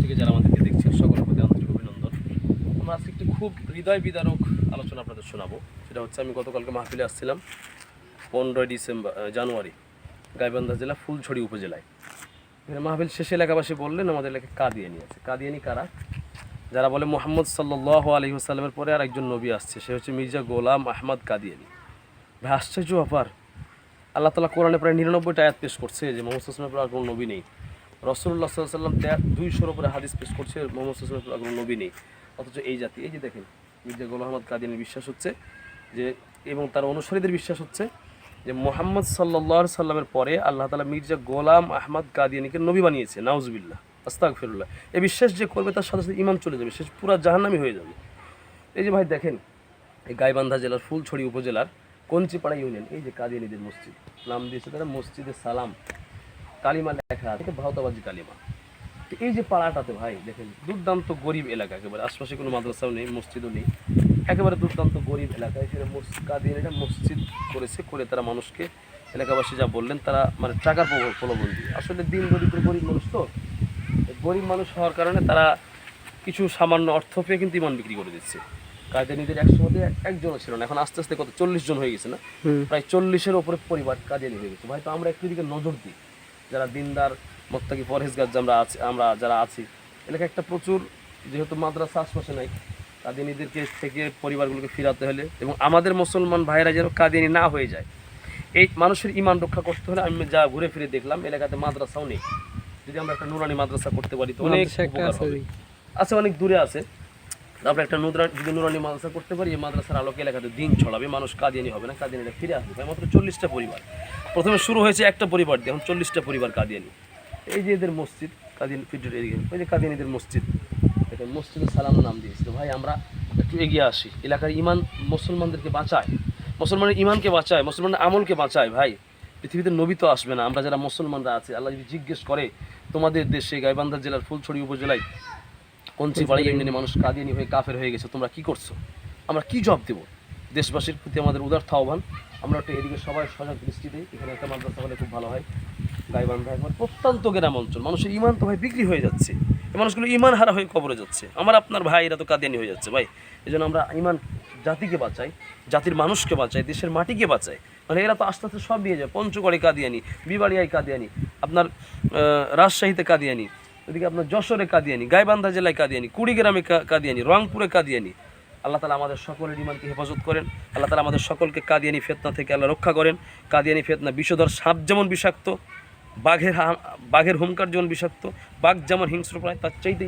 থেকে যারা আমাদেরকে দেখছেন সকলের প্রতি আন্তরিক অভিনন্দন। আমরা আজকে একটি খুব হৃদয় বিদারক আলোচনা আপনাদের শোনাবো। সেটা হচ্ছে, আমি গতকালকে মাহফিলে আসছিলাম 15 জানুয়ারি গাইবান্ধা জেলা ফুলছড়ি উপজেলায়। এখানে মাহফিল শেষে এলাকাবাসী বললেন আমাদের এলাকায় কাদিয়ানি আছে। কাদিয়ানি কারা? যারা বলে মুহাম্মদ সাল্লাল্লাহু আলাইহি ওয়াসাল্লামের পরে আর একজন নবী আসছে, সে হচ্ছে মির্জা গোলাম আহমদ কাদিয়ানি। ভাই আশ্চর্য ব্যাপার, আল্লাহ তাআলা কোরআনে প্রায় 99টা আয়াত পেশ করছে যে মুহাম্মদ সাল্লাল্লাহু আলাইহি ওয়াসাল্লামের পর আর কোনো নবী নেই। রাসূলুল্লাহ সাল্লাল্লাহু আলাইহি ওয়াসাল্লাম 200-এর উপরে হাদিস পেশ করছে মুহাম্মদ সাল্লাল্লাহু আলাইহি ওয়াসাল্লামের পর আর কোনো নবী নেই। অথচ এই জাতি, এই যে দেখেন মির্জা গোলাম আহমদ কাদিয়ানির বিশ্বাস হচ্ছে যে, এবং তার অনুসারীদের বিশ্বাস হচ্ছে যে মুহাম্মদ সাল্লাল্লাহু আলাইহি ওয়াসাল্লামের পরে আল্লাহ তাআলা মির্জা গোলাম আহমদ কাদিয়ানিকে নবী বানিয়েছে। নাউজুবিল্লাহ, আস্তাগফিরুল্লাহ। এই বিশ্বাস যে করবে তার সাথে সাথে ঈমান চলে যাবে, সে পুরা জাহান্নামী হয়ে যাবে। এই যে ভাই দেখেন, এই গাইবান্ধা জেলার ফুলছড়ি উপজেলার কঞ্চিপাড়া ইউনিয়ন, এই যে কাদিয়ানিদের মসজিদ, নাম দিয়েছে তারা মসজিদে সালাম, কালিমা লেখা আছে, ভাওতাবাজি কালিমা। তো এই যে পাড়াটাতে ভাই দেখেন, দুর্দান্ত গরিব এলাকা, একেবারে আশপাশে কোনো মাদ্রাসাও নেই, মসজিদও নেই, একেবারে দুর্দান্ত গরিব এলাকা। এখানে কাদিয়ানিরা মসজিদ করেছে, করে তারা মানুষকে, এলাকাবাসী যা বললেন, তারা মানে টাকার প্রলোভন দিয়ে, আসলে দিন দরিদ্র গরিব মানুষ, তো গরিব মানুষ হওয়ার কারণে তারা কিছু সামান্য অর্থ পেয়ে কিন্তু ইমান বিক্রি করে দিচ্ছে। কাদিয়ানিদের 100 মধ্যে একজনও ছিল না, এখন আস্তে আস্তে কত 40 জন হয়ে গেছে না, প্রায় 40-এর ওপরে পরিবার কাদিয়ানি হয়ে গেছে। ভাই তো আমরা একটু দিকে নজর দিই, যারা দিনদার মোত্তাকি পরহেজগার আমরা যারা আছি, এলাকায় একটা প্রচুর, যেহেতু মাদ্রাসা আশপাশে নাই, কাদিয়ানিদেরকে থেকে পরিবারগুলোকে ফিরাতে হলে, এবং আমাদের মুসলমান ভাইয়েরা যেন কাদিয়ানি না হয়ে যায়, এই মানুষের ইমান রক্ষা করতে হলে, আমি যা ঘুরে ফিরে দেখলাম এলাকাতে মাদ্রাসাও নেই। যদি আমরা একটা নুরানি মাদ্রাসা করতে পারি তো অনেক উপকার হবে। আছে, অনেক দূরে আছে, তারপরে একটা যদি নুরানি মাদ্রাসা করতে পারি, এই মাদ্রাসার আলোকে এলাকাতে দিন ছড়াবে, মানুষ কাদিয়ানি হবে না, কাদিয়ানিরা ফিরে আসবে। মাত্র 40টা পরিবার, প্রথমে শুরু হয়েছে একটা পরিবার দিয়ে, এখন 40টা পরিবার কাদিয়ানি। এই যে এদের মসজিদ কাদিয়ানি ফিটের এদিকে, ওই যে কাদিয়ানিদের মসজিদ, এটা মসজিদে সালাম নাম দিয়েছিল। ভাই আমরা একটু এগিয়ে আসি, এলাকার ইমান মুসলমানদেরকে বাঁচায়, মুসলমানের ইমানকে বাঁচায়, মুসলমানের আমলকে বাঁচায়। ভাই পৃথিবীতে নবী তো আসবে না, আমরা যারা মুসলমানরা আছি, আল্লাহ যদি জিজ্ঞেস করে তোমাদের দেশে গাইবান্ধা জেলার ফুলছড়ি উপজেলায় কঞ্চিপাড়া ইউনিয়নে মানুষ কাদিয়ানি হয়ে কাফের হয়ে গেছে, তোমরা কি করছো? আমরা কি জবাব দেবো? দেশবাসীর প্রতি আমাদের উদার্থ আহ্বান, আমরা একটু এদিকে সবাই সজাগ দৃষ্টি দিই। এখানে একটা মাদ্রাসা হলে খুব ভালো হয়। গাইবান্ধা একবার প্রত্যন্ত গ্রাম অঞ্চল, মানুষের ইমান তো ভাই বিক্রি হয়ে যাচ্ছে, এই মানুষগুলো ইমান হারা হয়ে কবরে যাচ্ছে। আমার আপনার ভাই এরা তো কাদিয়ানি হয়ে যাচ্ছে। ভাই এই জন্য আমরা ইমান জাতিকে বাঁচাই, জাতির মানুষকে বাঁচাই, দেশের মাটিকে বাঁচাই। মানে এরা তো আস্তে আস্তে সব নিয়ে যায়, পঞ্চগড়ে কাদিয়ানি, বিবাড়িয়ায় কাদিয়ানি, আপনার রাজশাহীতে কাদিয়ানি, ওইদিকে আপনার যশোরে কাদিয়ানি, গাইবান্ধা জেলায় কাদিয়ানি, কুড়িগ্রামে কাদিয়ানি, রংপুরে কাদিয়ানি। আল্লাহ তালা আমাদের সকলের ইমানকে হেফাজত করেন, আল্লাহ তালা আমাদের সকলকে কাদিয়ানি ফেতনা থেকে আল্লাহ রক্ষা করেন। কাদিয়ানি ফেতনা বিষধর সাপ যেমন বিষাক্ত, বাঘের হুমকার যেমন বিষাক্ত, বাঘ যেমন হিংস্র প্রায়, তার চাইতে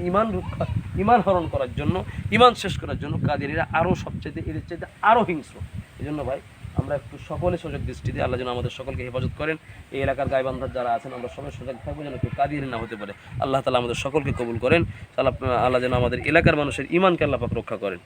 ইমান হরণ করার জন্য, ইমান শেষ করার জন্য কাদিয়ানিরা আরও সবচাইতে, এদের চাইতে আরও হিংস্র। এই জন্য ভাই আমরা একটু সকলে সজাগ দৃষ্টিতে, আল্লাহ যেন আমাদের সকলকে হেফাজত করেন। এই এলাকার গাইবান্ধার যারা আছেন, আমরা সবাই সজাগ থাকবো যেন কেউ কাদিয়ানি না হতে পারে। আল্লাহ তালা আমাদের সকলকে কবুল করেন। আল্লাহ যেন আমাদের এলাকার মানুষের ইমানকে আল্লাহ পাক রক্ষা করেন।